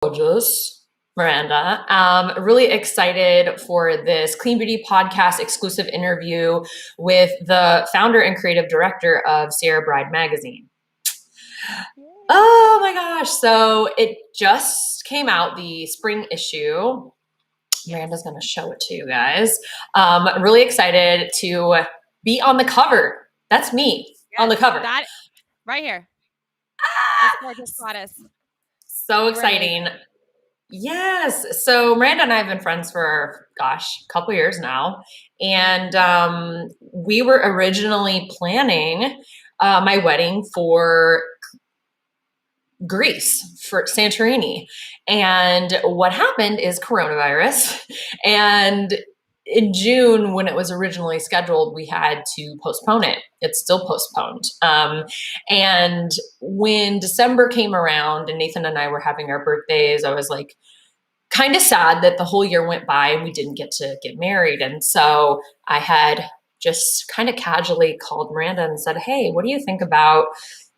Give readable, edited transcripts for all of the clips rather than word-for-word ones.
Gorgeous, Miranda. Really excited for this Clean Beauty Podcast exclusive interview with the founder and creative director of Sierra Bride Magazine. Oh my gosh. So it just came out, the spring issue. Miranda's going to show it to you guys. Really excited to be on the cover. That's me on the cover. That right here. This gorgeous goddess. So exciting. Yes. So Miranda and I have been friends for, a couple years now. And we were originally planning my wedding for Greece, for Santorini. And what happened is coronavirus. And in June, when it was originally scheduled, we had to postpone it. It's still postponed. And when December came around and Nathan and I were having our birthdays, I was like, kind of sad that the whole year went by and we didn't get to get married. And so I had just kind of casually called Miranda and said, hey, what do you think about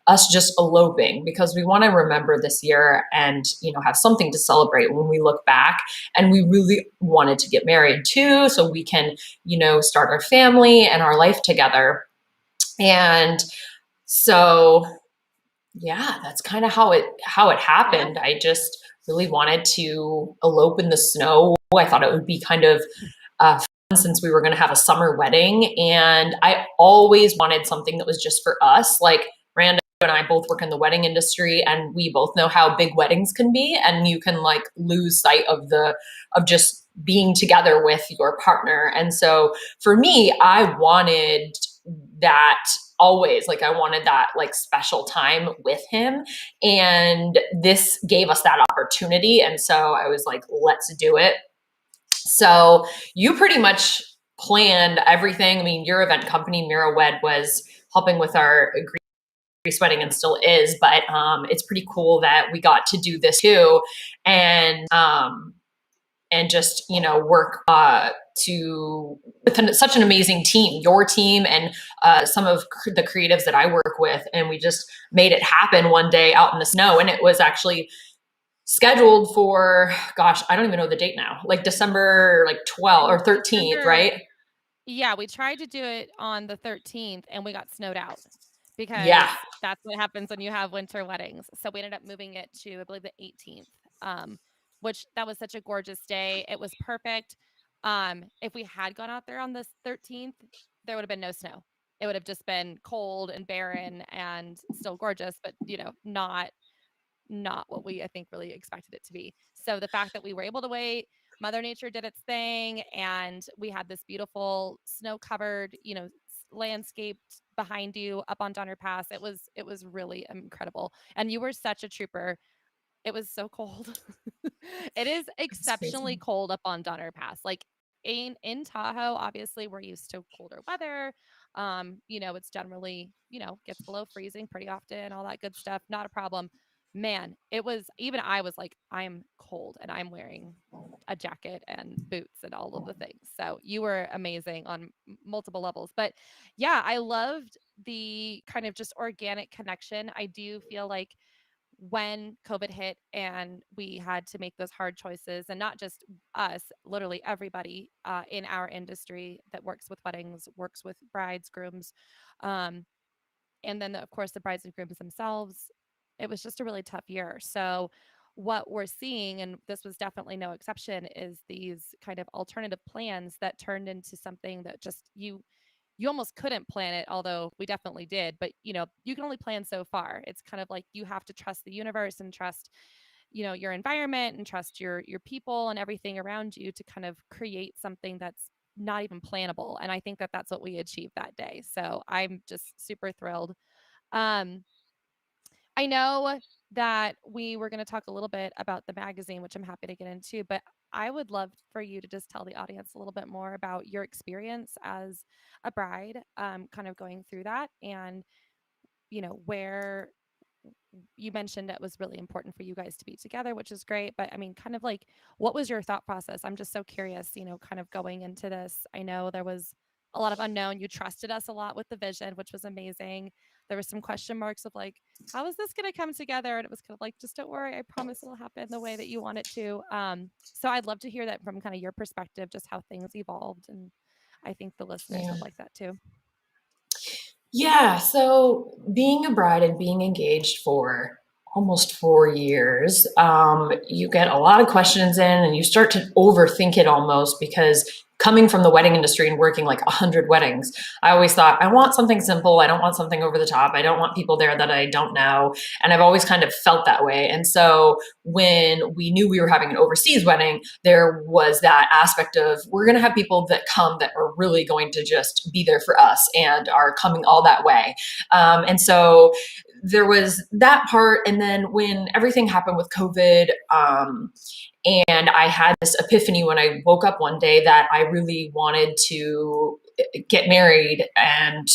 us just eloping? Because we want to remember this year and, have something to celebrate when we look back. And we really wanted to get married too, so we can, start our family and our life together. And so, yeah, that's kind of how it happened. I just really wanted to elope in the snow. I thought it would be kind of fun since we were going to have a summer wedding. And I always wanted something that was just for us. Like Miranda and I both work in the wedding industry, and we both know how big weddings can be. And you can lose sight of just being together with your partner. And so for me, I wanted that always. I wanted that special time with him, and this gave us that opportunity. And so I was like, let's do it. So you pretty much planned everything. I mean, your event company, Mira was helping with our Greece wedding and still is, but it's pretty cool that we got to do this too. And just, work with such an amazing team, your team, and some of the creatives that I work with. And we just made it happen one day out in the snow. And it was actually scheduled for, I don't even know the date now, December 12th or 13th, right? Yeah, we tried to do it on the 13th and we got snowed out because that's what happens when you have winter weddings. So we ended up moving it to, I believe, the 18th, which that was such a gorgeous day. It was perfect. If we had gone out there on the 13th, there would have been no snow. It would have just been cold and barren and still gorgeous, but not what we, I think, really expected it to be. So the fact that we were able to wait, Mother Nature did its thing, and we had this beautiful snow-covered, landscaped behind you up on Donner Pass. It was really incredible. And you were such a trooper. It was so cold. It is exceptionally cold up on Donner Pass. In Tahoe, obviously we're used to colder weather. It's generally, gets below freezing pretty often, all that good stuff. Not a problem. Man, I was like, I'm cold and I'm wearing a jacket and boots and all of the things. So you were amazing on multiple levels. But yeah, I loved the kind of just organic connection. I do feel like when COVID hit and we had to make those hard choices, and not just us, literally everybody in our industry that works with weddings, works with brides, grooms, and then, of course, the brides and grooms themselves, it was just a really tough year. So what we're seeing, and this was definitely no exception, is these kind of alternative plans that turned into something that just you almost couldn't plan it, although we definitely did. But you can only plan so far. It's kind of like you have to trust the universe and trust your environment and trust your people and everything around you to kind of create something that's not even plannable. And I think that that's what we achieved that day. So I'm just super thrilled. I know that we were going to talk a little bit about the magazine, which I'm happy to get into, but I would love for you to just tell the audience a little bit more about your experience as a bride, kind of going through that, and where you mentioned it was really important for you guys to be together, which is great. But I mean, kind of what was your thought process? I'm just so curious, kind of going into this. I know there was a lot of unknown. You trusted us a lot with the vision, which was amazing. there was some question marks of like, how is this going to come together? And it was kind of like, just don't worry, I promise it'll happen the way that you want it to. So I'd love to hear that from kind of your perspective, just how things evolved. And I think the listeners Yeah. would like that too. Yeah. So being a bride and being engaged for almost 4 years, you get a lot of questions in and you start to overthink it almost because coming from the wedding industry and working like 100 weddings, I always thought I want something simple. I don't want something over the top. I don't want people there that I don't know. And I've always kind of felt that way. And so when we knew we were having an overseas wedding, there was that aspect of we're going to have people that come that are really going to just be there for us and are coming all that way. And so there was that part. And then when everything happened with COVID, and I had this epiphany when I woke up one day that I really wanted to get married and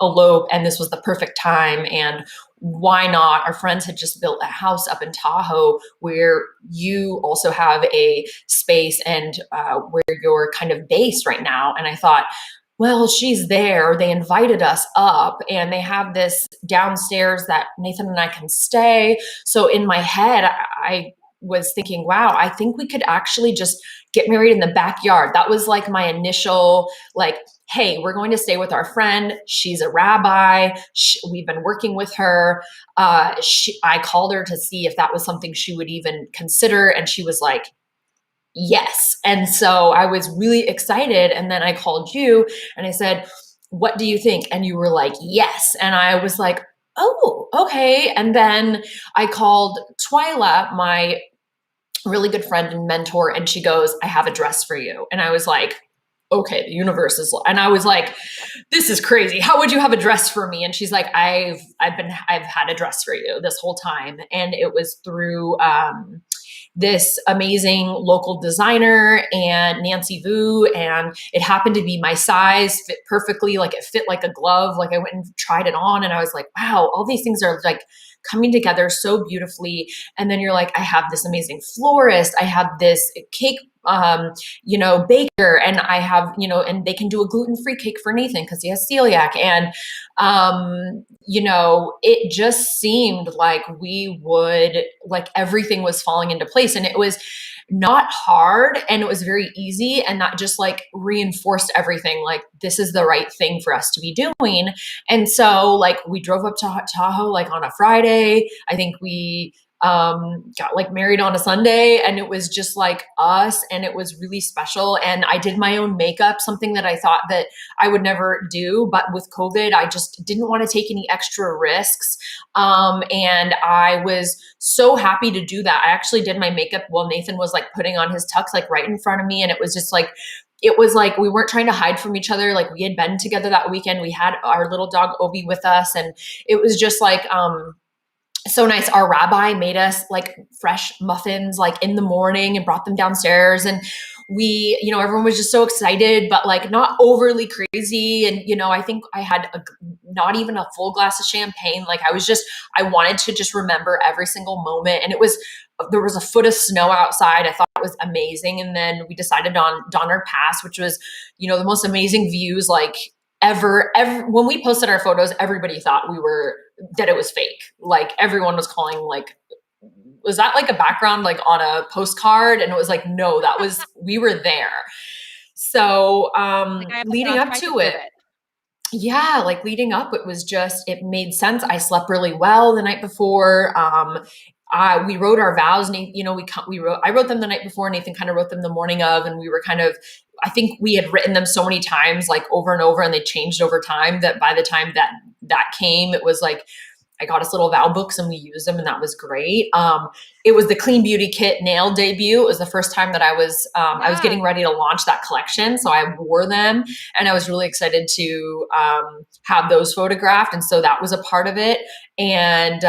elope, and this was the perfect time. And why not? Our friends had just built a house up in Tahoe where you also have a space and where you're kind of based right now. And I thought, well, she's there. They invited us up and they have this downstairs that Nathan and I can stay. So in my head, I was thinking, wow, I think we could actually just get married in the backyard. That was like my initial, like, hey, we're going to stay with our friend. She's a rabbi. We've been working with her. I called her to see if that was something she would even consider. And she was like, yes. And so I was really excited. And then I called you and I said, what do you think? And you were like, yes. And I was like, oh, okay. And then I called Twyla, my really good friend and mentor, and she goes, I have a dress for you. And I was like, okay, the universe is, and I was like, this is crazy. How would you have a dress for me? And she's like, I've had a dress for you this whole time. And it was through, this amazing local designer and Nancy Vu. And it happened to be my size, fit perfectly. Like it fit like a glove. Like I went and tried it on and I was like, wow, all these things are like coming together so beautifully. And then you're like, I have this amazing florist. I have this cake, baker, and I have, and they can do a gluten-free cake for Nathan because he has celiac. And, it just seemed like everything was falling into place, and it was not hard and it was very easy, and that just like reinforced everything. Like this is the right thing for us to be doing. And so like we drove up to Tahoe like on a Friday. I think we got like married on a Sunday, and it was just like us, and it was really special. And I did my own makeup, something that I thought that I would never do, but with COVID, I just didn't want to take any extra risks. And I was so happy to do that. I actually did my makeup while Nathan was like putting on his tux, like right in front of me. And it was just like, it was like we weren't trying to hide from each other. Like we had been together that weekend. We had our little dog Obi with us, and it was just like, so nice. Our rabbi made us like fresh muffins like in the morning and brought them downstairs, and we, everyone was just so excited, but like not overly crazy. And I think I had not even a full glass of champagne. Like I wanted to just remember every single moment. And there was a foot of snow outside. I thought it was amazing. And then we decided on Donner Pass, which was, the most amazing views like ever. When we posted our photos, everybody thought that it was fake. Like everyone was calling like, was that like a background like on a postcard? And it was like, no, we were there. So leading up to it. Yeah, like leading up, it made sense. I slept really well the night before. We wrote our vows, and I wrote them the night before. Nathan kind of wrote them the morning of, and we were I think we had written them so many times, like over and over, and they changed over time, that by the time that came, it was like, I got us little vow books and we used them, and that was great. It was the Clean Beauty Kit nail debut. It was the first time that I was getting ready to launch that collection. So I wore them, and I was really excited to have those photographed. And so that was a part of it. And,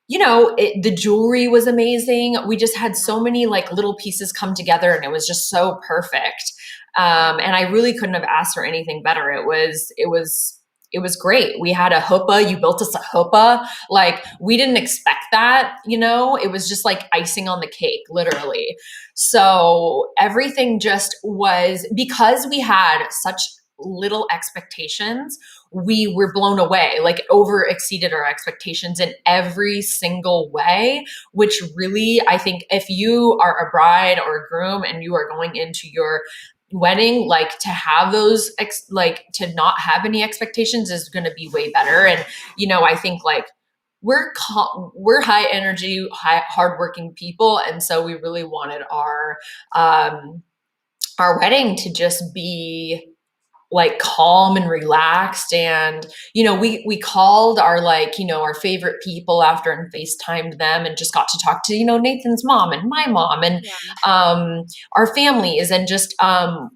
the jewelry was amazing. We just had so many like little pieces come together, and it was just so perfect. And I really couldn't have asked for anything better. It was great. We had a huppah. You built us a huppah. Like we didn't expect that, it was just like icing on the cake, literally. So everything just was, because we had such little expectations, we were blown away, like over exceeded our expectations in every single way, which really, I think if you are a bride or a groom and you are going into your wedding, like to have those like to not have any expectations is going to be way better. And I think like we're high energy, hardworking people, and so we really wanted um our wedding to just be like calm and relaxed. And we called our like our favorite people after and FaceTimed them and just got to talk to Nathan's mom and my mom and Yeah. our families, and just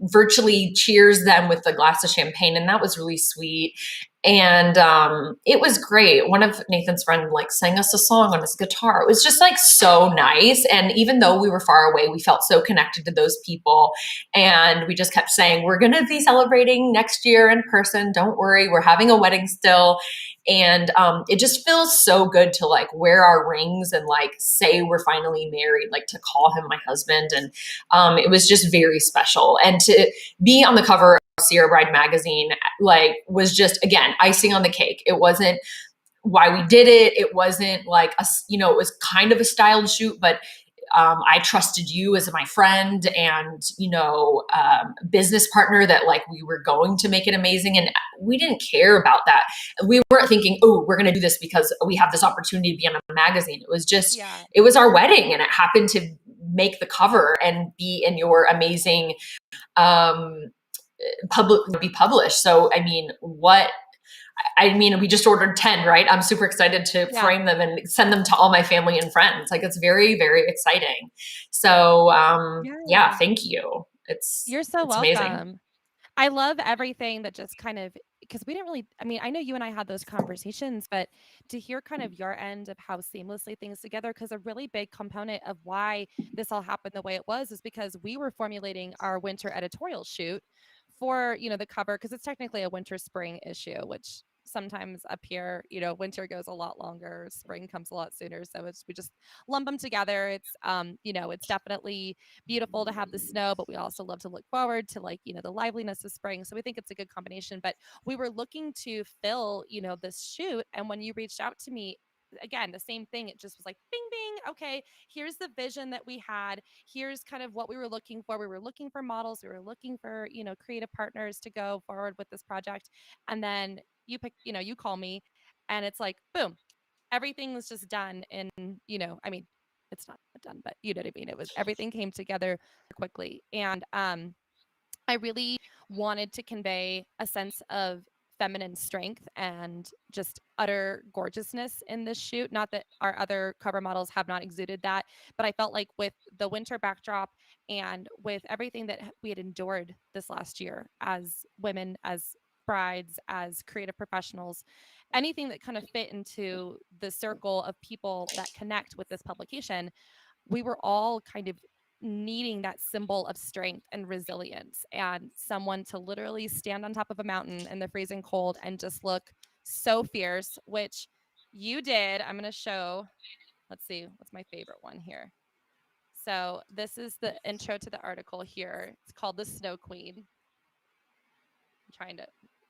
virtually cheers them with a glass of champagne, and that was really sweet. And it was great. One of Nathan's friends like sang us a song on his guitar. It was just like so nice. And even though we were far away, we felt so connected to those people. And we just kept saying, we're going to be celebrating next year in person. Don't worry, we're having a wedding still. And it just feels so good to like wear our rings and like say we're finally married, like to call him my husband. And it was just very special. And to be on the cover of Sierra Bride magazine, like, was just, again, icing on the cake. It wasn't why we did it. It wasn't like it was kind of a styled shoot, but I trusted you as my friend and business partner that like we were going to make it amazing, and we didn't care about that. We weren't thinking, oh, we're going to do this because we have this opportunity to be on a magazine. It was just, Yeah. it was our wedding, and it happened to make the cover and be in your amazing um, be published. So we just ordered 10, right? I'm super excited to Yeah. frame them and send them to all my family and friends. Like, it's very, very exciting. So, yeah, Yeah. thank you. You're so It's amazing. welcome. I love everything that just kind of, because we didn't really, I mean, I know you and I had those conversations, but to hear kind of your end of how seamlessly things together, because a really big component of why this all happened the way it was is because we were formulating our winter editorial shoot for, the cover, because it's technically a winter spring issue, which sometimes up here, winter goes a lot longer, spring comes a lot sooner. So we just lump them together. It's definitely beautiful to have the snow, but we also love to look forward to like, the liveliness of spring. So we think it's a good combination. But we were looking to fill, this shoot. And when you reached out to me, again, the same thing, it just was like bing bing, okay, here's the vision that we had, here's kind of what we were looking for. We were looking for models, we were looking for, creative partners to go forward with this project. And then you pick, you call me, and it's like boom, everything was just done in, I mean, it's not done, but you know what I mean. It was, everything came together quickly. And I really wanted to convey a sense of feminine strength and just utter gorgeousness in this shoot. Not that our other cover models have not exuded that, but I felt like with the winter backdrop and with everything that we had endured this last year as women, as brides, as creative professionals, anything that kind of fit into the circle of people that connect with this publication, we were all kind of needing that symbol of strength and resilience and someone to literally stand on top of a mountain in the freezing cold and just look so fierce, which you did. I'm going to show, let's see, what's my favorite one here. So this is the intro to the article here. It's called The Snow Queen. I'm trying to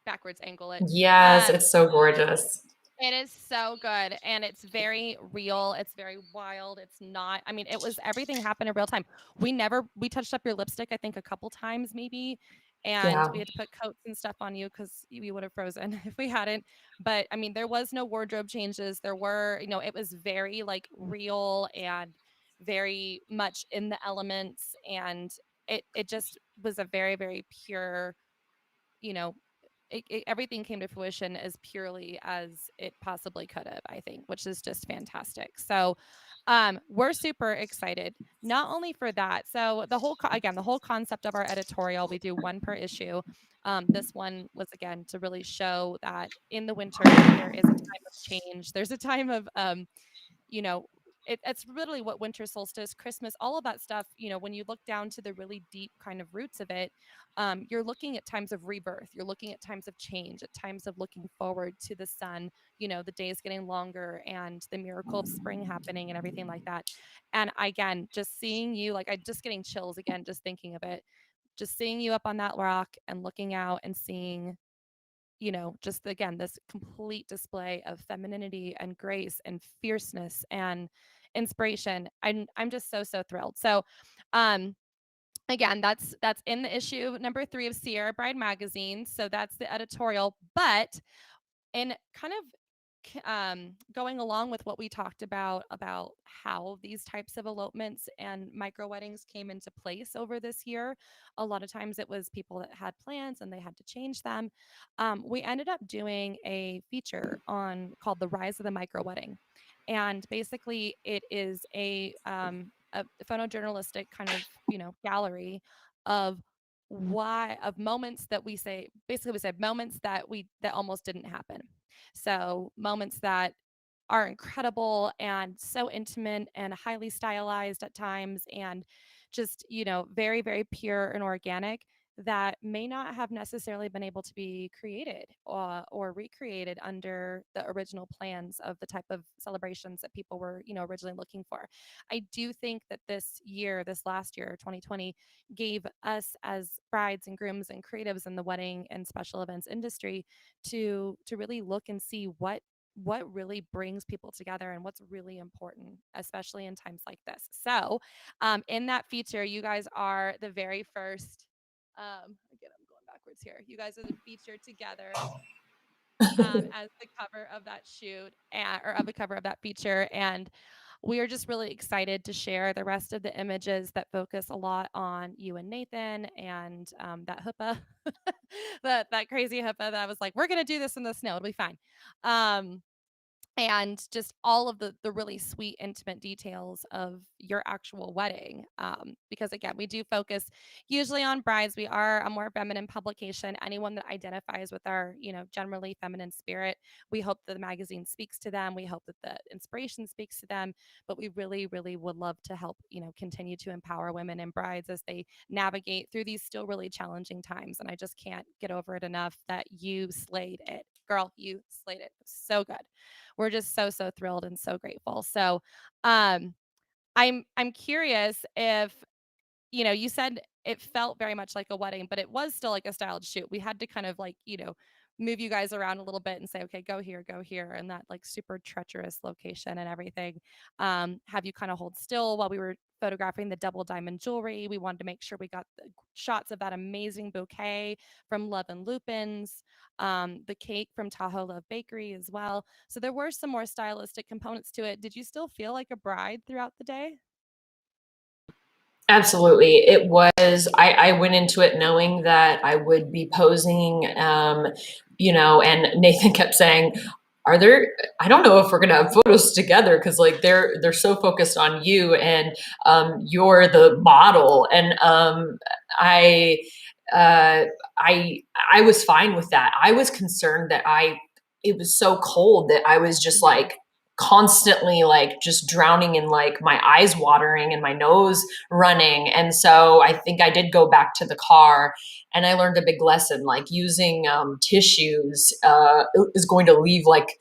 backwards angle it. Yes, Um, it's so gorgeous. It is so good, and it's very real, it's very wild, it's not, I mean, it was, everything happened in real time. We touched up your lipstick, I think a couple times maybe, and Yeah. we had to put coats and stuff on you because you would have frozen if we hadn't. But I mean, there was no wardrobe changes. There were, it was very like real and very much in the elements, and it just was a very, very pure, you know, everything came to fruition as purely as it possibly could have, I think, which is just fantastic. So we're super excited, not only for that. So again, the whole concept of our editorial, we do one per issue. This one was, again, to really show that in the winter there is a time of change. There's a time of you know, it's literally what winter solstice, Christmas, all of that stuff. When you look down to the really deep kind of roots of it, you're looking at times of rebirth. You're looking at times of change, at times of looking forward to the sun, the days getting longer and the miracle of spring happening and everything like that. And again, just seeing you, like, I just getting chills again, just thinking of it. just seeing you up on that rock and looking out and seeing, just again, this complete display of femininity and grace and fierceness and inspiration. I'm just so, so thrilled. So, um, again, that's in the issue number 3 of Sierra Bride magazine. So that's the editorial, but in kind of going along with what we talked about how these types of elopements and micro weddings came into place over this year. A lot of times it was people that had plans and they had to change them. We ended up doing a feature on called "The Rise of the Micro Wedding," and basically it is a photojournalistic kind of gallery of moments that we say, basically we said moments that almost didn't happen. So moments that are incredible and so intimate and highly stylized at times, and just, very, very pure and organic, that may not have necessarily been able to be created or recreated under the original plans of the type of celebrations that people were, originally looking for. I do think that this last year, 2020, gave us as brides and grooms and creatives in the wedding and special events industry to really look and see what really brings people together and what's really important, especially in times like this. So, in that feature, you guys are the very first. Again, I'm going backwards here. You guys are the featured together as the cover of that shoot or of the cover of that feature. And we are just really excited to share the rest of the images that focus a lot on you and Nathan and that huppah, that crazy huppah that I was like, we're going to do this in the snow. It'll be fine. Um, and just all of the really sweet intimate details of your actual wedding, because again, we do focus usually on brides. We are a more feminine publication. Anyone that identifies with our generally feminine spirit, we hope that the magazine speaks to them. We hope that the inspiration speaks to them, but we really, really would love to help continue to empower women and brides as they navigate through these still really challenging times. And I just can't get over it enough that you slayed it, girl. You slayed it. So good. We're just so, so thrilled and so grateful. So, um, I'm curious if, you said it felt very much like a wedding, but it was still like a styled shoot. We had to kind of like, move you guys around a little bit and say, okay, go here, and that like super treacherous location and everything. Have you kind of hold still while we were photographing the double diamond jewelry? We wanted to make sure we got the shots of that amazing bouquet from Love and Lupins, the cake from Tahoe Love Bakery as well. So there were some more stylistic components to it. Did you still feel like a bride throughout the day? Absolutely. It was, I went into it knowing that I would be posing, and Nathan kept saying, are there, I don't know if we're going to have photos together because like they're so focused on you and you're the model. And I, uh, I was fine with that. I was concerned that it was so cold that I was just Mhm. like constantly like just drowning in like my eyes watering and my nose running. And so I think I did go back to the car and I learned a big lesson, like using tissues is going to leave like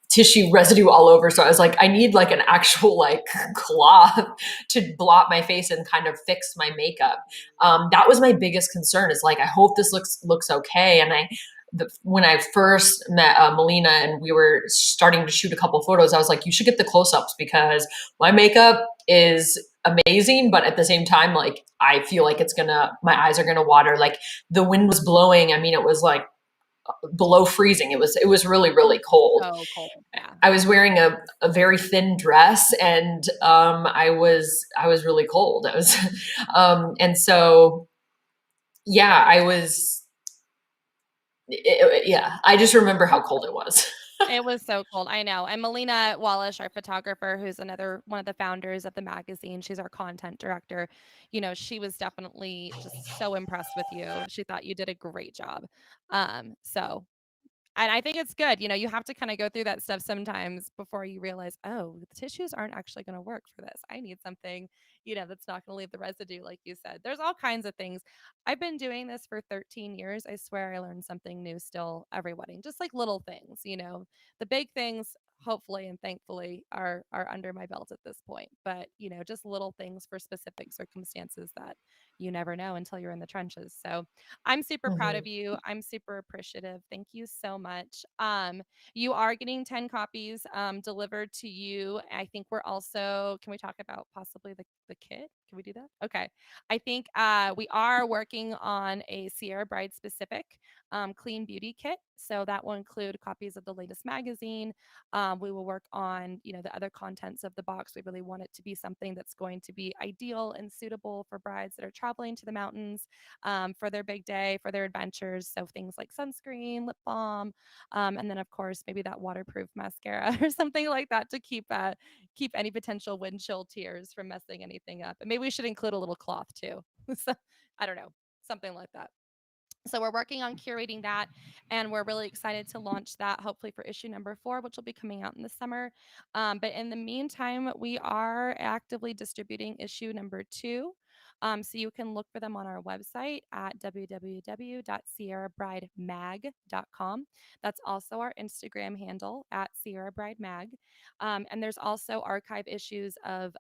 tissue residue all over. So I was like, I need like an actual like cloth to blot my face and kind of fix my makeup. That was my biggest concern is like, I hope this looks okay. And when I first met Melina and we were starting to shoot a couple photos, I was like, you should get the close-ups because my makeup is amazing, but at the same time, like I feel like my eyes are gonna water. Like the wind was blowing. I mean, it was like below freezing. It was really, really cold. So cold. Yeah. I was wearing a very thin dress and I was really cold. I was and so yeah, yeah, I just remember how cold it was. It was so cold. I know. And Melina Wallish, our photographer, who's another one of the founders of the magazine, she's our content director. She was definitely just so impressed with you. She thought you did a great job. So and I think it's good. You have to kind of go through that stuff sometimes before you realize, oh, the tissues aren't actually going to work for this. I need something, that's not going to leave the residue, like you said. There's all kinds of things. I've been doing this for 13 years. I swear I learn something new still every wedding, just like little things. The big things, hopefully and thankfully, are under my belt at this point. But, just little things for specific circumstances that, you never know until you're in the trenches. So I'm super proud of Mhm. you. I'm super appreciative. Thank you so much. You are getting 10 copies delivered to you. I think we're also, can we talk about possibly the kit? Can we do that? Okay. I think we are working on a Sierra Bride specific clean beauty kit. So that will include copies of the latest magazine. We will work on, the other contents of the box. We really want it to be something that's going to be ideal and suitable for brides that are traveling to the mountains for their big day, for their adventures. So things like sunscreen, lip balm, and then of course maybe that waterproof mascara or something like that to keep any potential wind chill tears from messing anything up. And maybe we should include a little cloth too. So I don't know, something like that. So we're working on curating that, and we're really excited to launch that hopefully for issue number 4, which will be coming out in the summer. But in the meantime, we are actively distributing issue number 2. So you can look for them on our website at www.sierrabridemag.com. That's also our Instagram handle at Sierra Bride Mag. And there's also archive issues of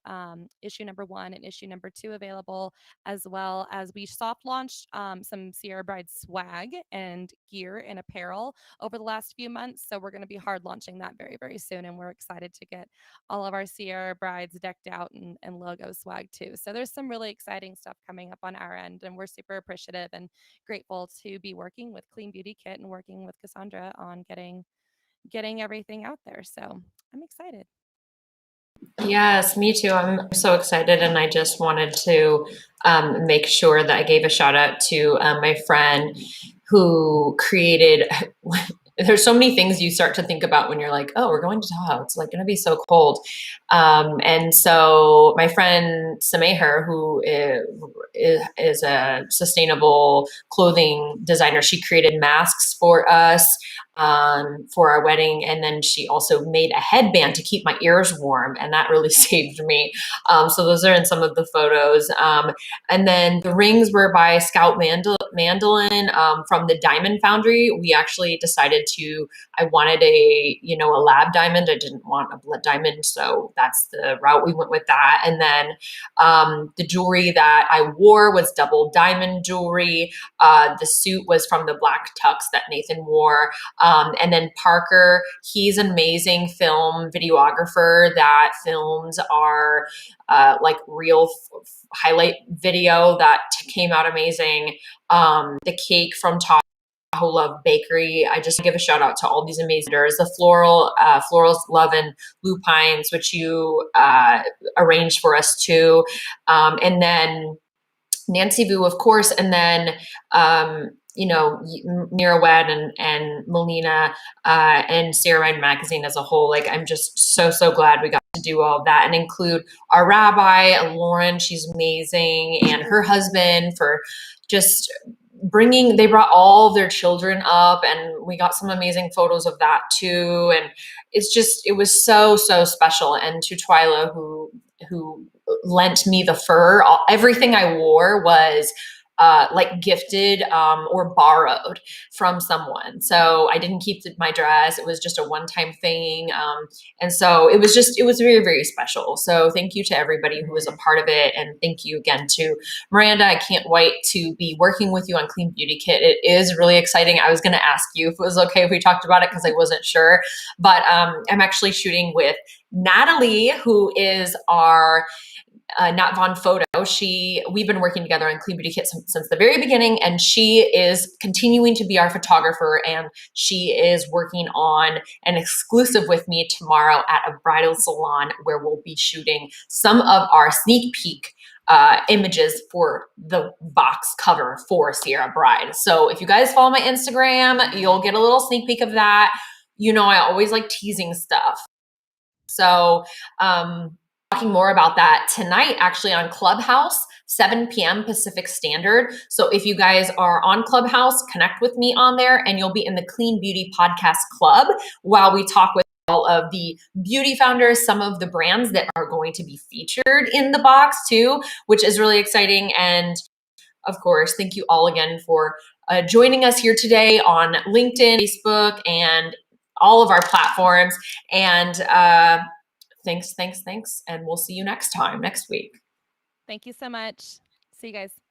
issue number 1 and issue number 2 available, as well as we soft launched some Sierra Bride swag and gear and apparel over the last few months. So we're going to be hard launching that very, very soon. And we're excited to get all of our Sierra Brides decked out and logo swag too. So there's some really exciting stuff coming up on our end. And we're super appreciative and grateful to be working with Clean Beauty Kit and working with Cassandra on getting everything out there. So I'm excited. Yes, me too. I'm so excited, and I just wanted to make sure that I gave a shout out to my friend who created. There's so many things you start to think about when you're like, oh, we're going to Tahoe. It's like going to be so cold. And so my friend Sameher, who is a sustainable clothing designer, she created masks for us for our wedding. And then she also made a headband to keep my ears warm. And that really saved me. So those are in some of the photos. And then the rings were by Scout Mandolin from the Diamond Foundry. We actually decided I wanted a lab diamond. I didn't want a blood diamond. So that's the route we went with that. And then the jewelry that I wore was double diamond jewelry. The suit was from the black tux that Nathan wore. And then Parker, he's an amazing film videographer that films our like real highlight video that came out amazing. The cake from Tahoe Love Bakery. I just give a shout out to all these amazing vendors. The Florals Love and Lupines, which you arranged for us too. And then Nancy Vu, of course, and then Mira and Melina and Sarah Ryan Magazine as a whole. Like, I'm just so glad we got to do all of that and include our rabbi, Lauren. She's amazing, and her husband for just they brought all of their children up, and we got some amazing photos of that too. And it was so special. And to Twyla, who lent me the fur. Everything I wore was like gifted or borrowed from someone. So I didn't keep my dress. It was just a one-time thing. And so it was very, very special. So thank you to everybody who was a part of it. And thank you again to Miranda. I can't wait to be working with you on Clean Beauty Kit. It is really exciting. I was going to ask you if it was okay if we talked about it because I wasn't sure. But I'm actually shooting with Natalie, who is our Nat Von Photo. We've been working together on Clean Beauty Kit since the very beginning, and she is continuing to be our photographer, and she is working on an exclusive with me tomorrow at a bridal salon where we'll be shooting some of our sneak peek images for the box cover for Sierra Bride. So if you guys follow my Instagram, you'll get a little sneak peek of that. I always like teasing stuff. So, talking more about that tonight, actually on Clubhouse, 7 p.m. Pacific Standard. So if you guys are on Clubhouse, connect with me on there, and you'll be in the Clean Beauty Podcast Club while we talk with all of the beauty founders, some of the brands that are going to be featured in the box too, which is really exciting. And of course, thank you all again for joining us here today on LinkedIn, Facebook, and all of our platforms. And thanks. And we'll see you next week. Thank you so much. See you guys.